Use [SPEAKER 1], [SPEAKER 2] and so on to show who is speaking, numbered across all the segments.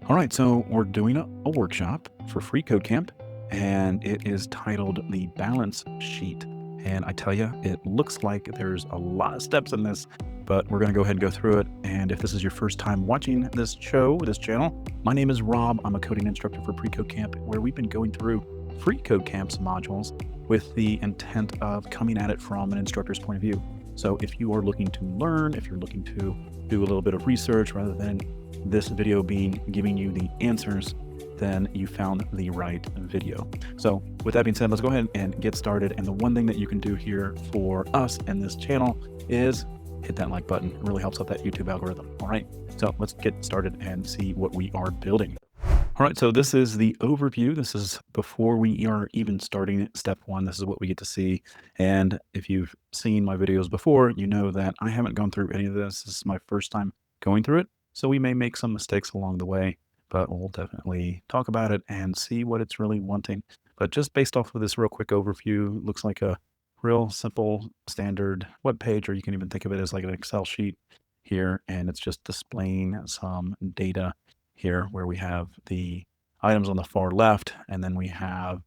[SPEAKER 1] All right, so we're doing a workshop for FreeCodeCamp, and it is titled The Balance Sheet. And I tell you, it looks like there's a lot of steps in this, but we're going to go ahead and go through it. And if this is your first time watching this channel, my name is Rob. I'm a coding instructor for PreCodeCamp, where we've been going through FreeCodeCamp's modules with the intent of coming at it from an instructor's point of view. So if you are looking to learn, if you're looking to do a little bit of research rather than this video being giving you the answers, then you found the right video. So with that being said, let's go ahead and get started. And the one thing that you can do here for us and this channel is hit that like button. It really helps out that YouTube algorithm. All right, so let's get started and see what we are building. All right, so this is the overview. This is before we are even starting step one. This is what we get to see. And if you've seen my videos before, you know that I haven't gone through any of this. This is my first time going through it. So we may make some mistakes along the way, but we'll definitely talk about it and see what it's really wanting. But just based off of this real quick overview, looks like a real simple standard web page, or you can even think of it as like an Excel sheet here. And it's just displaying some data here where we have the items on the far left, and then we have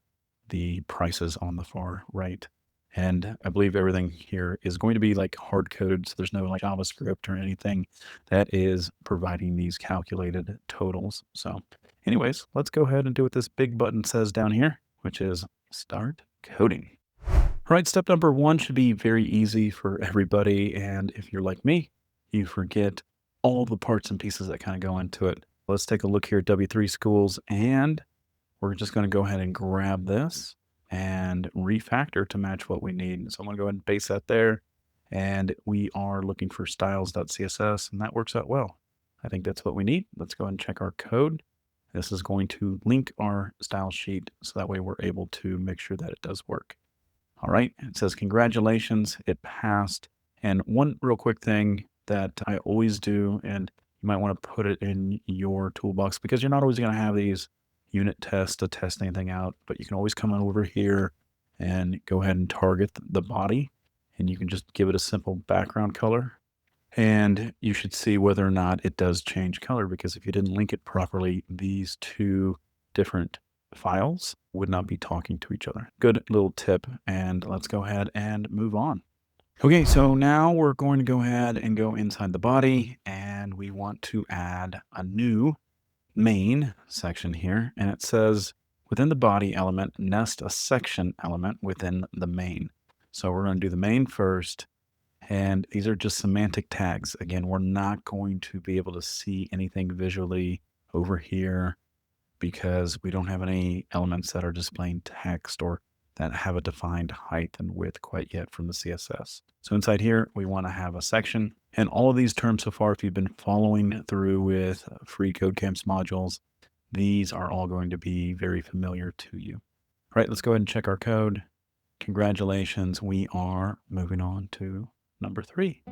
[SPEAKER 1] the prices on the far right. And I believe everything here is going to be like hard coded. So there's no like JavaScript or anything that is providing these calculated totals. So anyways, let's go ahead and do what this big button says down here, which is start coding. All right, step number one should be very easy for everybody. And if you're like me, you forget all the parts and pieces that kind of go into it. Let's take a look here at W3 Schools, and we're just going to go ahead and grab this and refactor to match what we need. So I'm going to go ahead and paste that there. And we are looking for styles.css, and that works out well. I think that's what we need. Let's go ahead and check our code. This is going to link our style sheet, so that way we're able to make sure that it does work. All right, it says congratulations, it passed. And one real quick thing that I always do, and you might want to put it in your toolbox because you're not always going to have these unit tests to test anything out, but you can always come on over here and go ahead and target the body, and you can just give it a simple background color, and you should see whether or not it does change color, because if you didn't link it properly, these two different files would not be talking to each other. Good little tip. And let's go ahead and move on. Okay, so now we're going to go ahead and go inside the body, and we want to add a new main section here. And it says within the body element, nest a section element within the main. So we're going to do the main first. And these are just semantic tags. Again, we're not going to be able to see anything visually over here because we don't have any elements that are displaying text or that have a defined height and width quite yet from the CSS. So inside here, we want to have a section. And all of these terms so far, if you've been following through with FreeCodeCamp's modules, these are all going to be very familiar to you. All right, let's go ahead and check our code. Congratulations, we are moving on to number 3.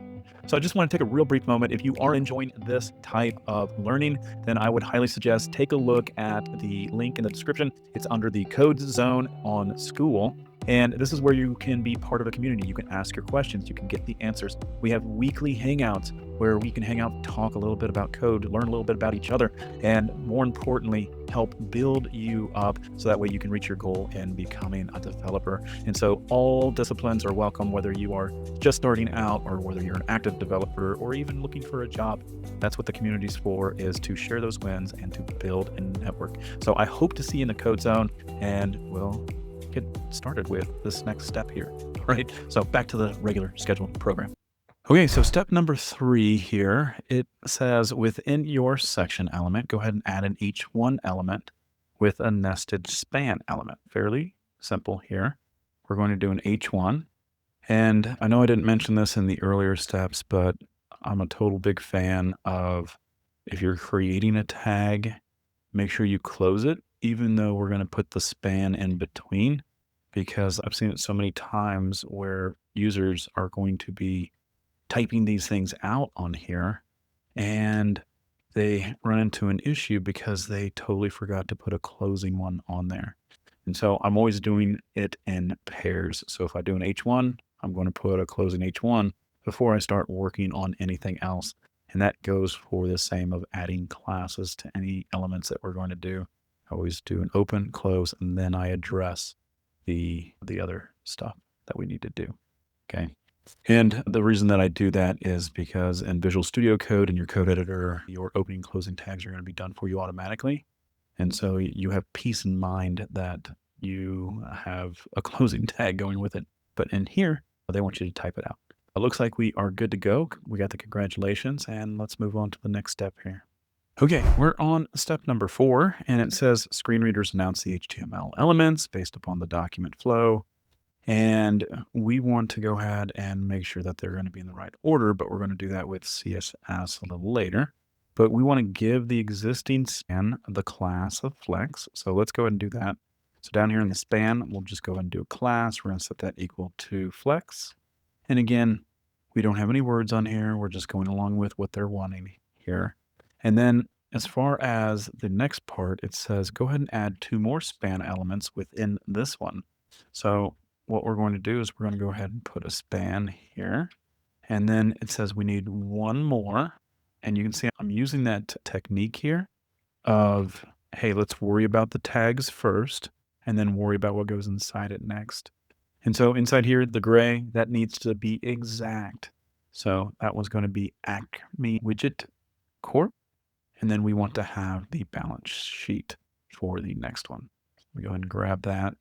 [SPEAKER 1] So I just want to take a real brief moment. If you are enjoying this type of learning, then I would highly suggest take a look at the link in the description. It's under the Code Zone on School. And this is where you can be part of a community. You can ask your questions. You can get the answers. We have weekly hangouts where we can hang out, talk a little bit about code, learn a little bit about each other, and more importantly, help build you up so that way you can reach your goal in becoming a developer. And so all disciplines are welcome, whether you are just starting out or whether you're an active developer or even looking for a job. That's what the community's for, is to share those wins and to build a network. So I hope to see you in the Code Zone, and we'll get started with this next step here. All right, so back to the regular scheduled program. Okay, so step number 3 here, it says within your section element, go ahead and add an H1 element with a nested span element. Fairly simple here. We're going to do an H1. And I know I didn't mention this in the earlier steps, but I'm a total big fan of, if you're creating a tag, make sure you close it, even though we're going to put the span in between, because I've seen it so many times where users are going to be typing these things out on here and they run into an issue because they totally forgot to put a closing one on there. And so I'm always doing it in pairs. So if I do an H1, I'm going to put a closing H1 before I start working on anything else. And that goes for the same of adding classes to any elements that we're going to do. I always do an open, close, and then I address the other stuff that we need to do. Okay. And the reason that I do that is because in Visual Studio Code and your code editor, your opening and closing tags are going to be done for you automatically. And so you have peace in mind that you have a closing tag going with it. But in here, they want you to type it out. It looks like we are good to go. We got the congratulations, and let's move on to the next step here. Okay, we're on step number 4, and it says screen readers announce the HTML elements based upon the document flow. And we want to go ahead and make sure that they're going to be in the right order, but we're going to do that with CSS a little later. But we want to give the existing span the class of flex. So let's go ahead and do that. So down here in the span, we'll just go ahead and do a class. We're going to set that equal to flex. And again, we don't have any words on here. We're just going along with what they're wanting here. And then as far as the next part, it says go ahead and add 2 more span elements within this one. So what we're going to do is we're going to go ahead and put a span here. And then it says we need 1 more. And you can see I'm using that technique here of, hey, let's worry about the tags first and then worry about what goes inside it next. And so inside here, the gray, that needs to be exact. So that was going to be Acme Widget Corp. And then we want to have the balance sheet for the next one. We go ahead and grab that.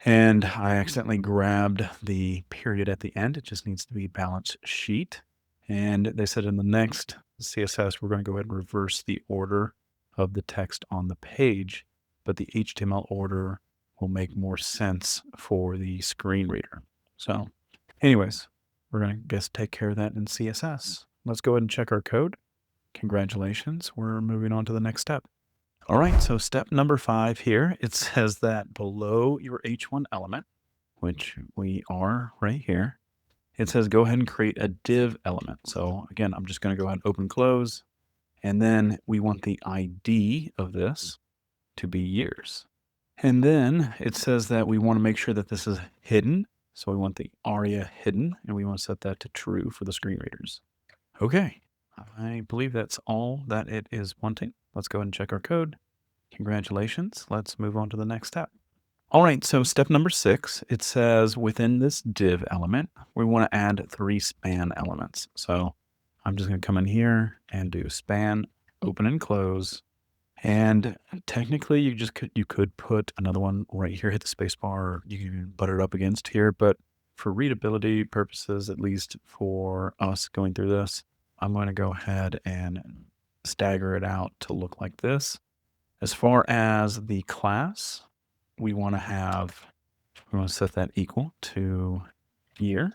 [SPEAKER 1] And I accidentally grabbed the period at the end. It just needs to be balance sheet. And they said in the next CSS, we're going to go ahead and reverse the order of the text on the page, but the HTML order will make more sense for the screen reader. So anyways, we're going to take care of that in CSS. Let's go ahead and check our code. Congratulations. We're moving on to the next step. All right, so step number 5 here, it says that below your H1 element, which we are right here, it says go ahead and create a div element. So again, I'm just going to go ahead and open, close, and then we want the ID of this to be years. And then it says that we want to make sure that this is hidden. So we want the ARIA hidden, and we want to set that to true for the screen readers. Okay, I believe that's all that it is wanting. Let's go ahead and check our code. Congratulations. Let's move on to the next step. All right, so step number 6, it says within this div element, we want to add 3 span elements. So I'm just going to come in here and do span, open and close. And technically you could put another one right here, hit the space bar, or you can even butt it up against here. But for readability purposes, at least for us going through this, I'm going to go ahead and stagger it out to look like this. As far as the class, we want to set that equal to year.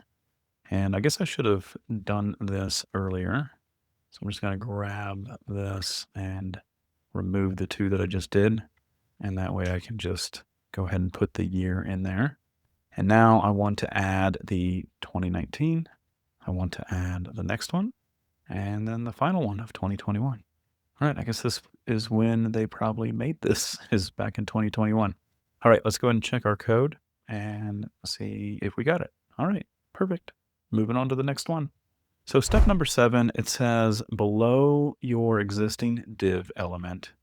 [SPEAKER 1] And I guess I should have done this earlier. So I'm just going to grab this and remove the 2 that I just did. And that way I can just go ahead and put the year in there. And now I want to add the 2019. I want to add the next one. And then the final one of 2021. All right, I guess this is when they probably made this, is back in 2021. All right, let's go ahead and check our code and see if we got it. All right, perfect. Moving on to the next one. So step number 7, it says below your existing div element,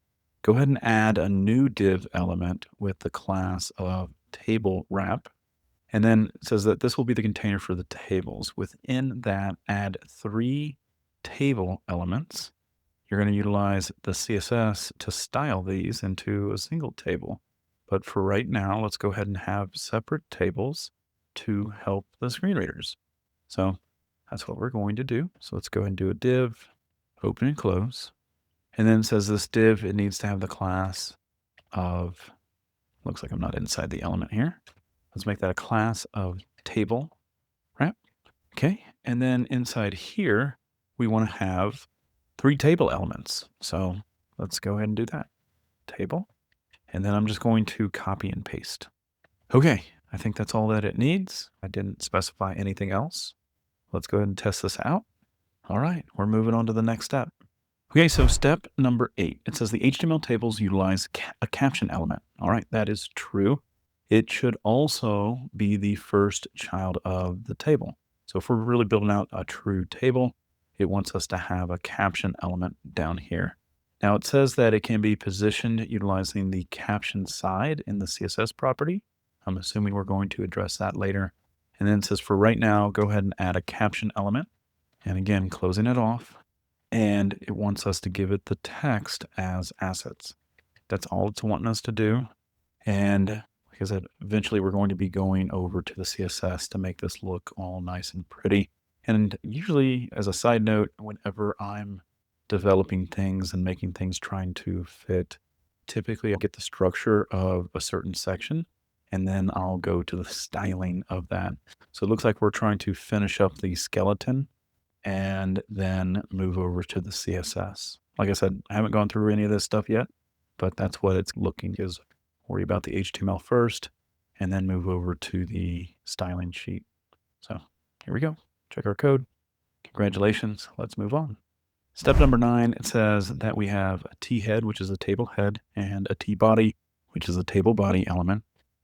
[SPEAKER 1] go ahead and add a new div element with the class of table wrap. And then it says that this will be the container for the tables. Within that, add 3 table elements. You're going to utilize the CSS to style these into a single table. But for right now, let's go ahead and have separate tables to help the screen readers. So that's what we're going to do. So let's go ahead and do a div, open and close. And then it says this div, it needs to have the class of, looks like I'm not inside the element here. Let's make that a class of table wrap. Okay. And then inside here, we want to have 3 table elements. So let's go ahead and do that. Table. And then I'm just going to copy and paste. Okay, I think that's all that it needs. I didn't specify anything else. Let's go ahead and test this out. All right, we're moving on to the next step. Okay, so step number 8, it says the HTML tables utilize a caption element. All right, that is true. It should also be the first child of the table. So if we're really building out a true table, it wants us to have a caption element down here. Now it says that it can be positioned utilizing the caption side in the CSS property. I'm assuming we're going to address that later. And then it says for right now, go ahead and add a caption element. And again, closing it off. And it wants us to give it the text as assets. That's all it's wanting us to do. And like I said, eventually we're going to be going over to the CSS to make this look all nice and pretty. And usually, as a side note, whenever I'm developing things and making things trying to fit, typically I get the structure of a certain section and then I'll go to the styling of that. So it looks like we're trying to finish up the skeleton and then move over to the CSS. Like I said, I haven't gone through any of this stuff yet, but that's what it's looking is. Worry about the HTML first and then move over to the styling sheet. So here we go. Check our code. Congratulations. Let's move on. Step number 9, it says that we have a T head, which is a table head, and a T body, which is a table body element.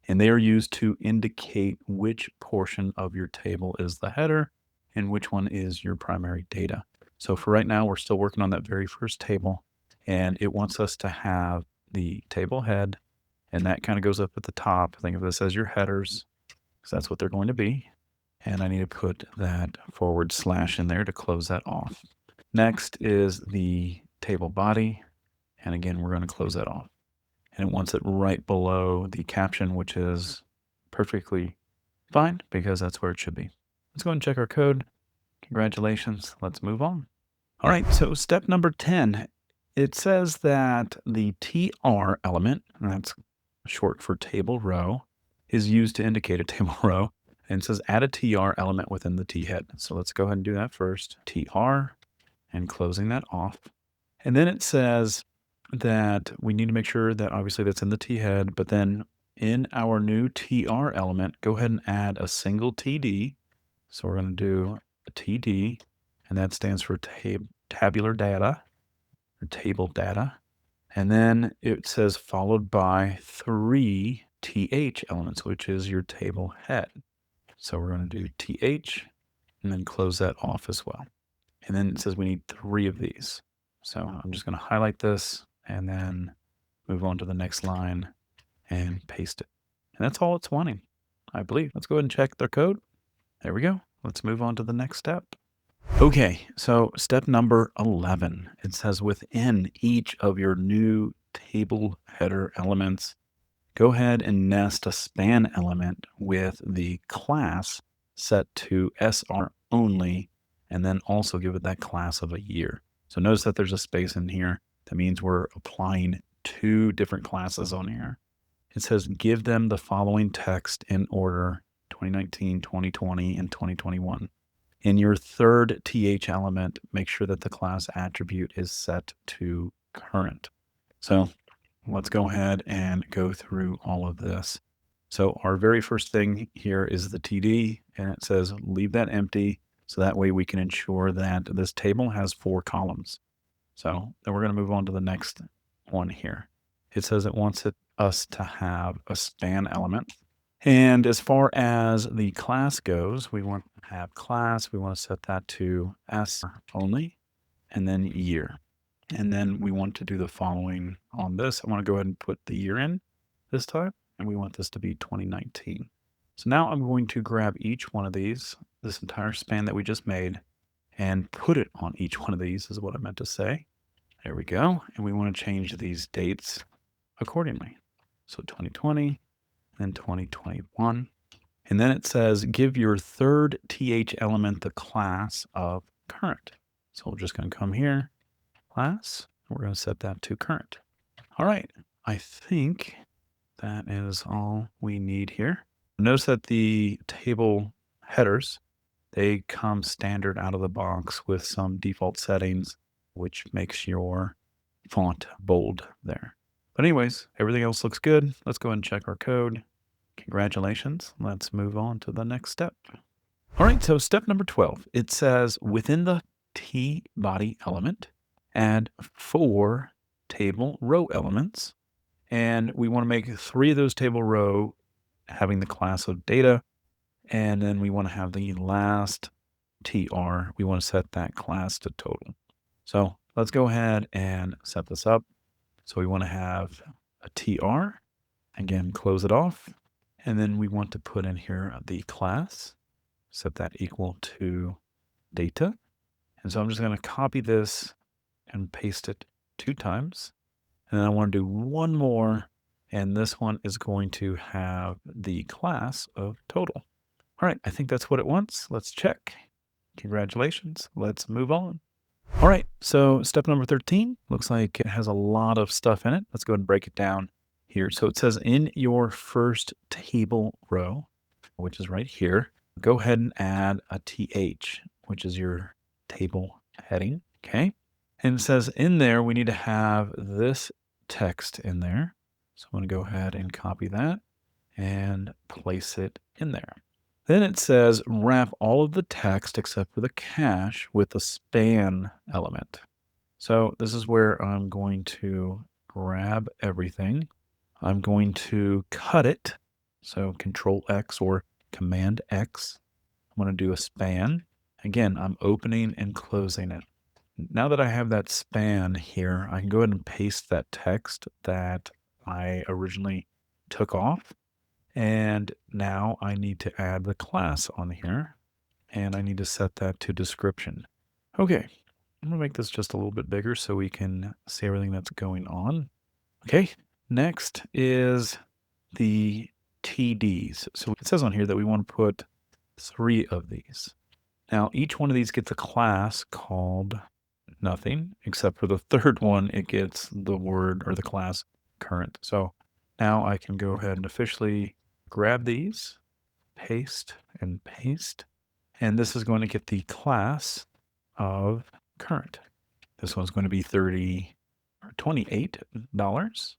[SPEAKER 1] And they are used to indicate which portion of your table is the header and which one is your primary data. So for right now, we're still working on that very first table, and it wants us to have the table head, and that kind of goes up at the top. Think of this as your headers, because that's what they're going to be. And I need to put that / in there to close that off. Next is the table body. And again, we're going to close that off. And it wants it right below the caption, which is perfectly fine because that's where it should be. Let's go and check our code. Congratulations. Let's move on. All right. So step number 10, it says that the TR element, and that's short for table row, is used to indicate a table row, and it says add a TR element within the T head. So let's go ahead and do that first. TR, and closing that off. And then it says that we need to make sure that obviously that's in the T head, but then in our new TR element, go ahead and add a single TD. So we're going to do a TD, and that stands for tabular data, or table data. And then it says followed by 3 TH elements, which is your table head. So we're going to do TH and then close that off as well. And then it says we need 3 of these. So I'm just going to highlight this and then move on to the next line and paste it. And that's all it's wanting, I believe. Let's go ahead and check their code. There we go. Let's move on to the next step. Okay, so step number 11, it says within each of your new table header elements, go ahead and nest a span element with the class set to SR only, and then also give it that class of a year. So notice that there's a space in here. That means we're applying 2 different classes on here. It says give them the following text in order 2019, 2020, and 2021. In your third TH element, make sure that the class attribute is set to current. So let's go ahead and go through all of this. So our very first thing here is the TD, and it says leave that empty. So that way we can ensure that this table has 4 columns. So then we're going to move on to the next one here. It says it wants us to have a span element. And as far as the class goes, we want to have class. We want to set that to S only, and then year. And then we want to do the following on this. I want to go ahead and put the year in this time, and we want this to be 2019. So now I'm going to grab each one of these, this entire span that we just made, and put it on each one of these is what I meant to say. There we go. And we want to change these dates accordingly. So 2020. And 2021. And then it says, give your third TH element the class of current. So we're just going to come here, class, and we're going to set that to current. All right. I think that is all we need here. Notice that the table headers, they come standard out of the box with some default settings, which makes your font bold there. But anyways, everything else looks good. Let's go ahead and check our code. Congratulations. Let's move on to the next step. All right, so step number 12, it says within the T body element, add 4 table row elements. And we want to make 3 of those table row having the class of data. And then we want to have the last TR, we want to set that class to total. So let's go ahead and set this up. So we want to have a TR, again, close it off. And then we want to put in here the class, set that equal to data. And so I'm just going to copy this and paste it 2 times. And then I want to do one more. And this one is going to have the class of total. All right, I think that's what it wants. Let's check. Congratulations. Let's move on. All right, so step number 13 looks like it has a lot of stuff in it. Let's go ahead and break it down here. So it says in your first table row, which is right here, go ahead and add a TH, which is your table heading, okay? And it says in there, we need to have this text in there. So I'm going to go ahead and copy that and place it in there. Then it says wrap all of the text except for the cache with a span element. So this is where I'm going to grab everything. I'm going to cut it. So Control X or Command X. I'm going to do a span. Again, I'm opening and closing it. Now that I have that span here, I can go ahead and paste that text that I originally took off. And now I need to add the class on here, and I need to set that to description. Okay, I'm going to make this just a little bit bigger so we can see everything that's going on. Okay, next is the TDs. So it says on here that we want to put 3 of these. Now, each one of these gets a class called nothing, except for the third one, it gets the word or the class current. So now I can go ahead and officially grab these, paste and paste, and this is going to get the class of current. This one's going to be $28.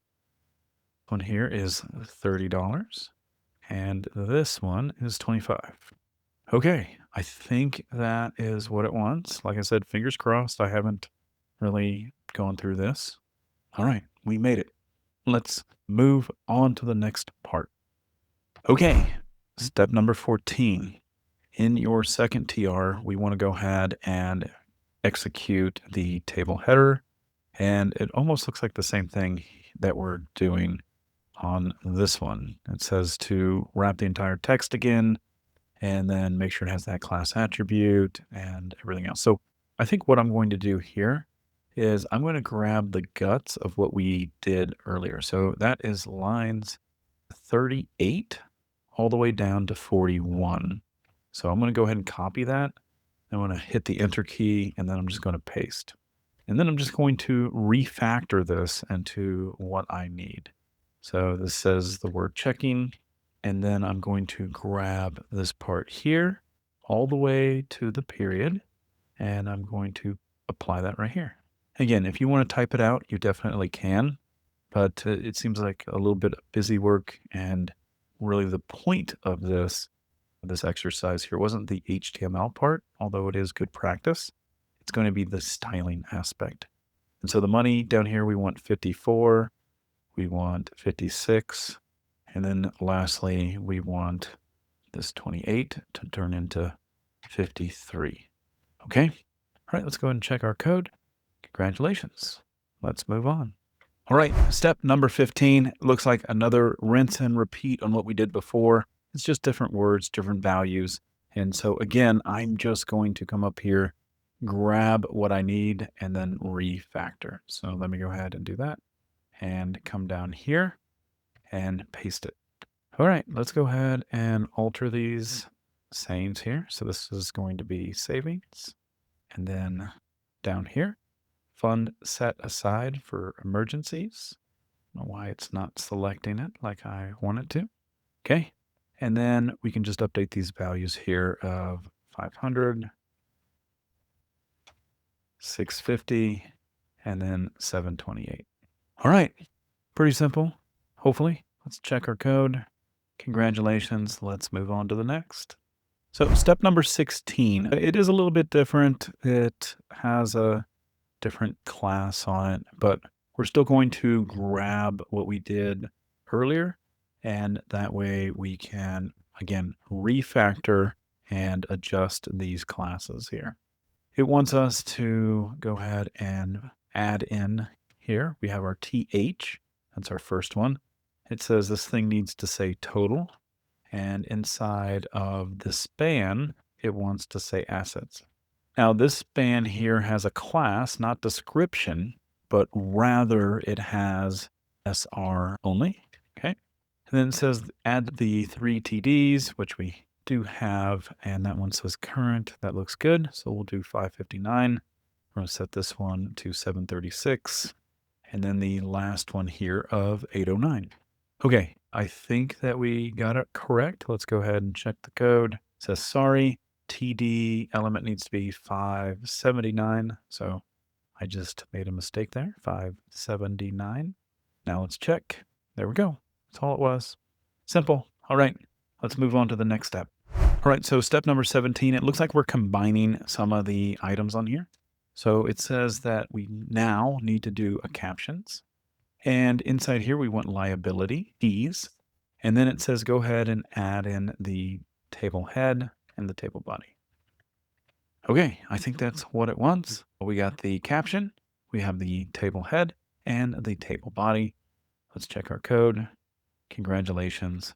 [SPEAKER 1] One here is $30, and this one is $25. Okay, I think that is what it wants. Like I said, fingers crossed. I haven't really gone through this. All right, we made it. Let's move on to the next part. Okay, step number 14. In your second TR, we want to go ahead and execute the table header. And it almost looks like the same thing that we're doing on this one. It says to wrap the entire text again, and then make sure it has that class attribute and everything else. So I think what I'm going to do here is I'm going to grab the guts of what we did earlier. So that is lines 38 all the way down to 41. So I'm going to go ahead and copy that. I'm going to hit the enter key, and then I'm just going to paste. And then I'm just going to refactor this into what I need. So this says the word checking, and then I'm going to grab this part here all the way to the period, and I'm going to apply that right here. Again, if you want to type it out, you definitely can, but it seems like a little bit of busy work, and really the point of this exercise here wasn't the HTML part, although it is good practice. It's going to be the styling aspect. And so the money down here, we want 54, we want 56, and then lastly, we want this 28 to turn into 53. Okay? All right, let's go ahead and check our code. Congratulations. Let's move on. All right, step number 15 looks like another rinse and repeat on what we did before. It's just different words, different values. And so again, I'm just going to come up here, grab what I need, and then refactor. So let me go ahead and do that and come down here and paste it. All right, let's go ahead and alter these sayings here. So this is going to be savings. And then down here, fund set aside for emergencies. I don't know why it's not selecting it like I want it to. Okay. And then we can just update these values here of 500, 650, and then 728. All right. Pretty simple, hopefully. Let's check our code. Congratulations. Let's move on to the next. So step number 16, it is a little bit different. It has a different class on it, but we're still going to grab what we did earlier, and that way we can, again, refactor and adjust these classes here. It wants us to go ahead and add in here. We have our TH. That's our first one. It says this thing needs to say total. And inside of the span, it wants to say assets. Now this span here has a class, not description, but rather it has SR only. Okay. And then it says add the 3 TDs, which we do have, and that one says current. That looks good. So we'll do 559. We're going to set this one to 736. And then the last one here of 809. Okay, I think that we got it correct. Let's go ahead and check the code. It says sorry, TD element needs to be 579. So I just made a mistake there, 579. Now let's check. There we go. That's all it was. Simple. All right, let's move on to the next step. All right, so step number 17, it looks like we're combining some of the items on here. So it says that we now need to do a captions. And inside here, we want liability, fees. And then it says go ahead and add in the table head and the table body. Okay, I think that's what it wants. We got the caption, we have the table head and the table body. Let's check our code. Congratulations.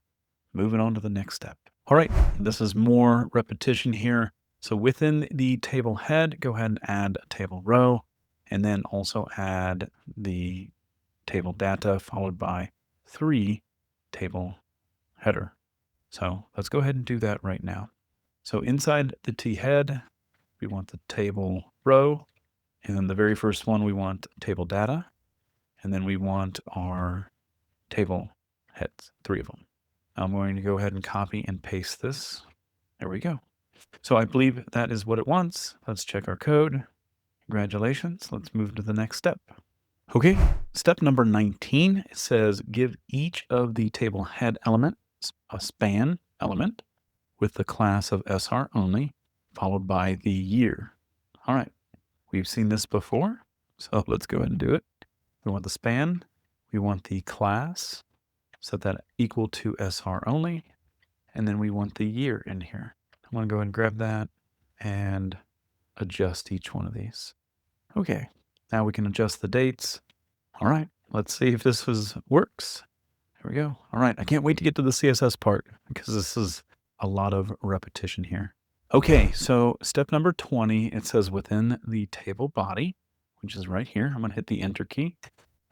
[SPEAKER 1] Moving on to the next step. All right, this is more repetition here. So within the table head, go ahead and add a table row, and then also add the table data followed by 3 table header. So let's go ahead and do that right now. So inside the T head, we want the table row, and then the very first one, we want table data, and then we want our table heads, 3 of them. I'm going to go ahead and copy and paste this. There we go. So I believe that is what it wants. Let's check our code. Congratulations. Let's move to the next step. Okay, step number 19, it says give each of the table head elements a span element with the class of SR only, followed by the year. All right, we've seen this before, so let's go ahead and do it. We want the span, we want the class, set that equal to SR only, and then we want the year in here. I'm going to go ahead and grab that and adjust each one of these. Okay, now we can adjust the dates. All right, let's see if this works. Here we go. All right, I can't wait to get to the CSS part because this is a lot of repetition here. Okay, so step number 20, it says within the table body, which is right here. I'm going to hit the enter key.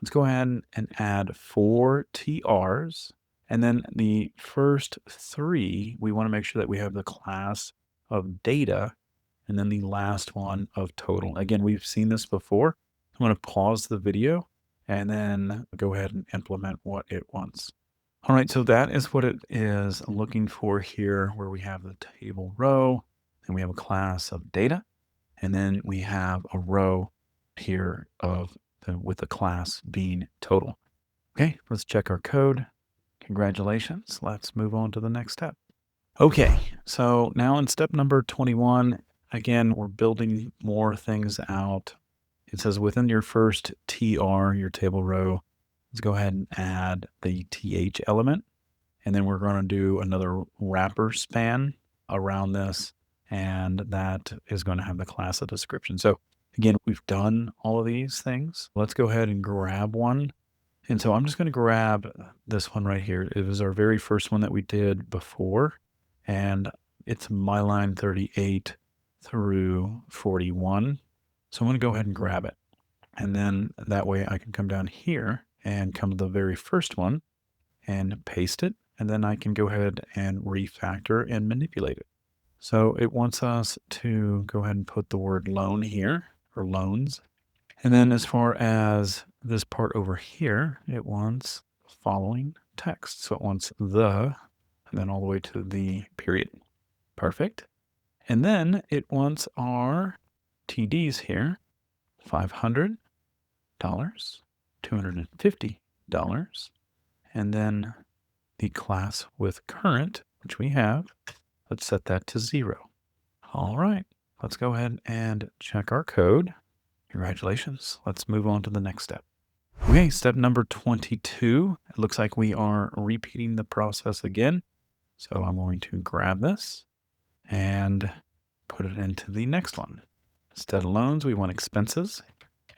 [SPEAKER 1] Let's go ahead and add 4 TRs. And then the first 3, we want to make sure that we have the class of data, and then the last one of total. Again, we've seen this before. I'm going to pause the video and then go ahead and implement what it wants. All right, so that is what it is looking for here, where we have the table row, and we have a class of data, and then we have a row here with the class being total. Okay, let's check our code. Congratulations. Let's move on to the next step. Okay, so now in step number 21, again, we're building more things out. It says within your first TR, your table row, let's go ahead and add the TH element. And then we're going to do another wrapper span around this. And that is going to have the class of description. So again, we've done all of these things. Let's go ahead and grab one. And so I'm just going to grab this one right here. It was our very first one that we did before. And it's my line 38 through 41. So I'm going to go ahead and grab it. And then that way I can come down here and come to the very first one and paste it. And then I can go ahead and refactor and manipulate it. So it wants us to go ahead and put the word loan here, or loans. And then as far as this part over here, it wants following text. So it wants the, and then all the way to the period. Perfect. And then it wants our TDs here, $500, $250, and then the class with current, which we have, let's set that to 0. All right, let's go ahead and check our code. Congratulations. Let's move on to the next step. Okay, step number 22. It looks like we are repeating the process again. So I'm going to grab this and put it into the next one. Instead of loans, we want expenses.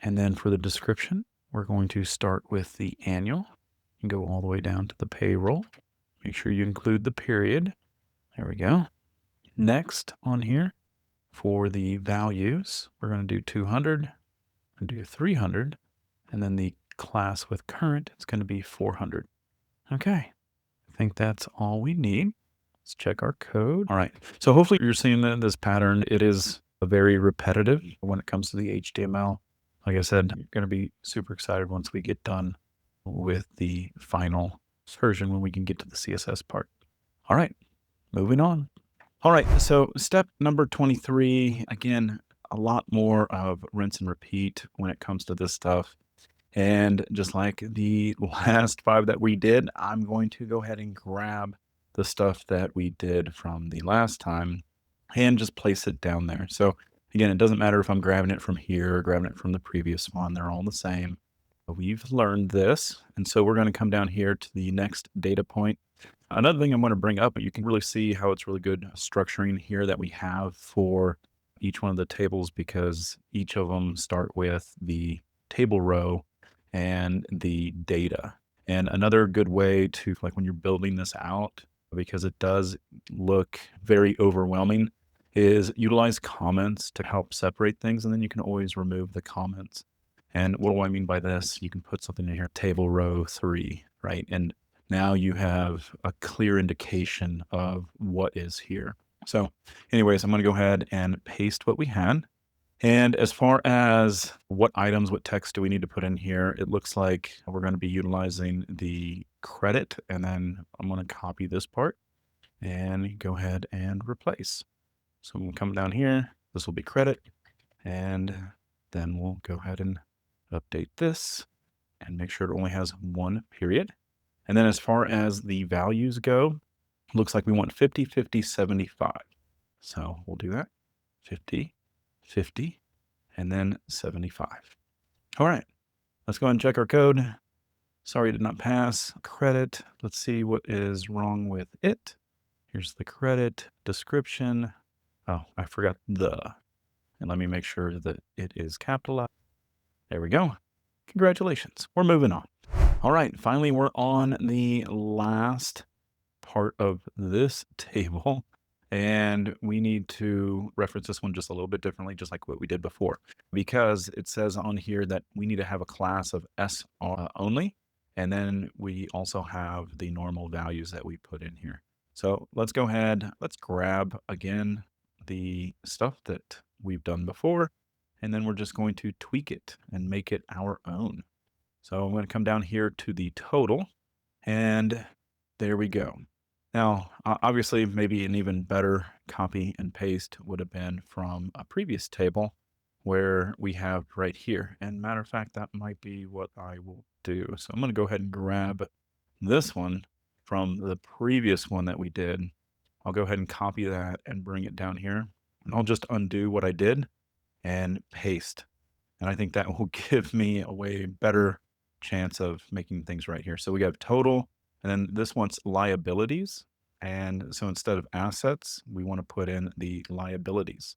[SPEAKER 1] And then for the description, we're going to start with the annual and go all the way down to the payroll. Make sure you include the period. There we go. Next on here, for the values, we're going to do 200 and do 300. And then the class with current is going to be 400. Okay. I think that's all we need. Let's check our code. All right. So hopefully you're seeing that this pattern, it is very repetitive when it comes to the HTML. Like I said, you're going to be super excited once we get done with the final version when we can get to the CSS part. All right, moving on. All right, so step number 23, again, a lot more of rinse and repeat when it comes to this stuff. And just like the last 5 that we did, I'm going to go ahead and grab the stuff that we did from the last time and just place it down there. So again, it doesn't matter if I'm grabbing it from here or grabbing it from the previous one, they're all the same. We've learned this. And so we're going to come down here to the next data point. Another thing I'm going to bring up, you can really see how it's really good structuring here that we have for each one of the tables, because each of them start with the table row and the data. And another good way to, like when you're building this out, because it does look very overwhelming, is utilize comments to help separate things. And then you can always remove the comments. And what do I mean by this? You can put something in here, table row 3, right? And now you have a clear indication of what is here. So anyways, I'm going to go ahead and paste what we had. And as far as what items, what text do we need to put in here, it looks like we're going to be utilizing the credit. And then I'm going to copy this part and go ahead and replace. So we'll come down here. This will be credit. And then we'll go ahead and update this and make sure it only has 1 period. And then as far as the values go, looks like we want 50, 50, 75. So we'll do that. 50, 50, and then 75. All right, let's go ahead and check our code. Sorry, it did not pass. Credit. Let's see what is wrong with it. Here's the credit description. Oh, I forgot the. And let me make sure that it is capitalized. There we go. Congratulations. We're moving on. All right, finally, we're on the last part of this table. And we need to reference this one just a little bit differently, just like what we did before, because it says on here that we need to have a class of S only. And then we also have the normal values that we put in here. So let's go ahead. Let's grab again the stuff that we've done before. And then we're just going to tweak it and make it our own. So I'm going to come down here to the total, and there we go. Now, obviously, maybe an even better copy and paste would have been from a previous table where we have right here. And matter of fact, that might be what I will do. So I'm going to go ahead and grab this one from the previous one that we did. I'll go ahead and copy that and bring it down here. And I'll just undo what I did and paste. And I think that will give me a way better chance of making things right here. So we got total, and then this one's liabilities. And so instead of assets, we want to put in the liabilities.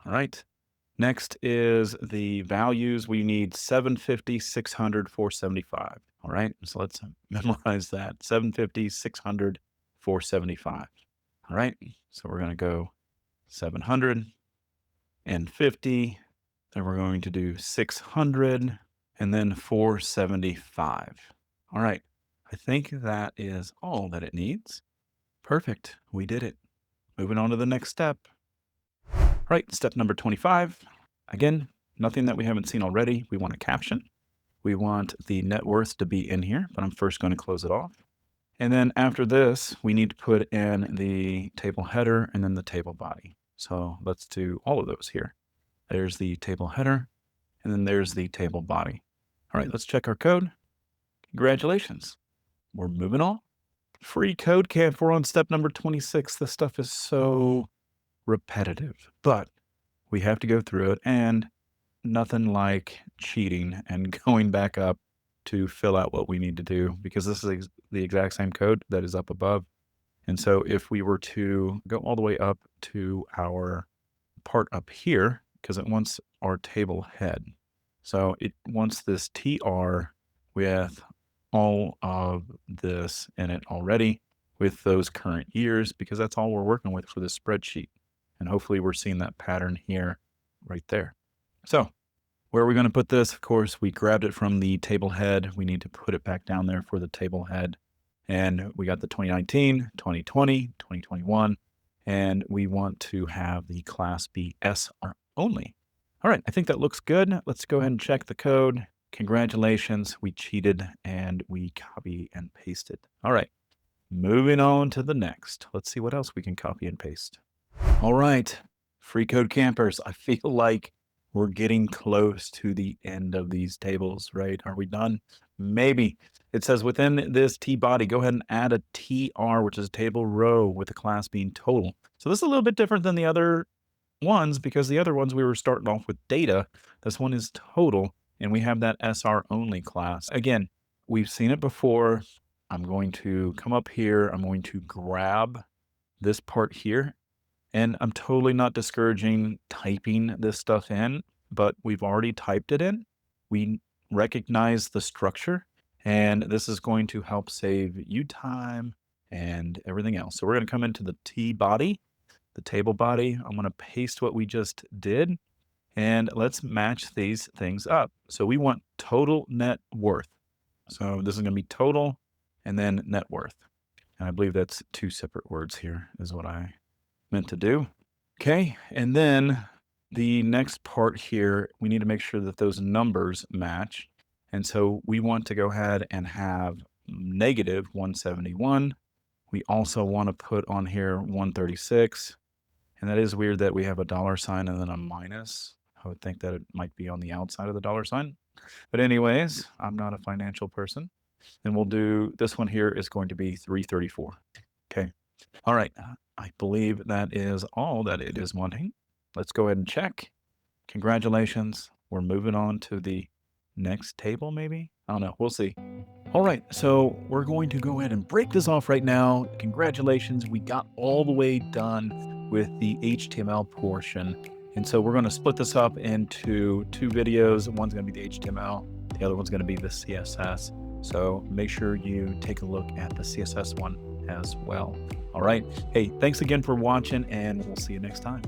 [SPEAKER 1] All right. Next is the values. We need 750, 600, 475. All right. So let's memorize that. 750, 600, 475. All right. So we're going to go 750. Then we're going to do 600 and then 475. All right. I think that is all that it needs. Perfect. We did it. Moving on to the next step. All right. Step number 25. Again, nothing that we haven't seen already. We want a caption. We want the net worth to be in here, but I'm first going to close it off. And then after this, we need to put in the table header and then the table body. So let's do all of those here. There's the table header, and then there's the table body. All right, let's check our code. Congratulations. We're moving on. FreeCodeCamp, we're on step number 26. This stuff is so repetitive, but we have to go through it, and nothing like cheating and going back up to fill out what we need to do, because this is the exact same code that is up above. And so if we were to go all the way up to our part up here, because it wants our table head. So it wants this TR with all of this in it already with those current years, because that's all we're working with for this spreadsheet. And hopefully we're seeing that pattern here right there. So where are we going to put this? Of course, we grabbed it from the table head. We need to put it back down there for the table head. And we got the 2019, 2020, 2021, and we want to have the class be SR only. All right, I think that looks good. Let's go ahead and check the code. Congratulations, we cheated and we copy and pasted. All right, moving on to the next. Let's see what else we can copy and paste. All right, free code campers, I feel like we're getting close to the end of these tables, right? Are we done? Maybe. It says within this T body, go ahead and add a TR, which is a table row with the class being total. So this is a little bit different than the other ones, because the other ones we were starting off with data. This one is total, and we have that SR only class. Again, we've seen it before. I'm going to come up here. I'm going to grab this part here. And I'm totally not discouraging typing this stuff in, but we've already typed it in. We recognize the structure, and this is going to help save you time and everything else. So we're going to come into the T body, the table body. I'm going to paste what we just did, and let's match these things up. So we want total net worth. So this is going to be total and then net worth. And I believe that's two separate words here is what I meant to do. Okay, and then the next part here, we need to make sure that those numbers match. And so we want to go ahead and have negative 171. We also want to put on here 136. And that is weird that we have a $sign and then a minus. I would think that it might be on the outside of the $sign. But anyways, I'm not a financial person. And we'll do, this one here is going to be 334. Okay. All right. I believe that is all that it is wanting. Let's go ahead and check. Congratulations. We're moving on to the next table, maybe? I don't know. We'll see. All right. So we're going to go ahead and break this off right now. Congratulations. We got all the way done with the HTML portion. And so we're going to split this up into two videos. One's going to be the HTML. The other one's going to be the CSS. So make sure you take a look at the CSS one as well. All right. Hey, thanks again for watching, and we'll see you next time.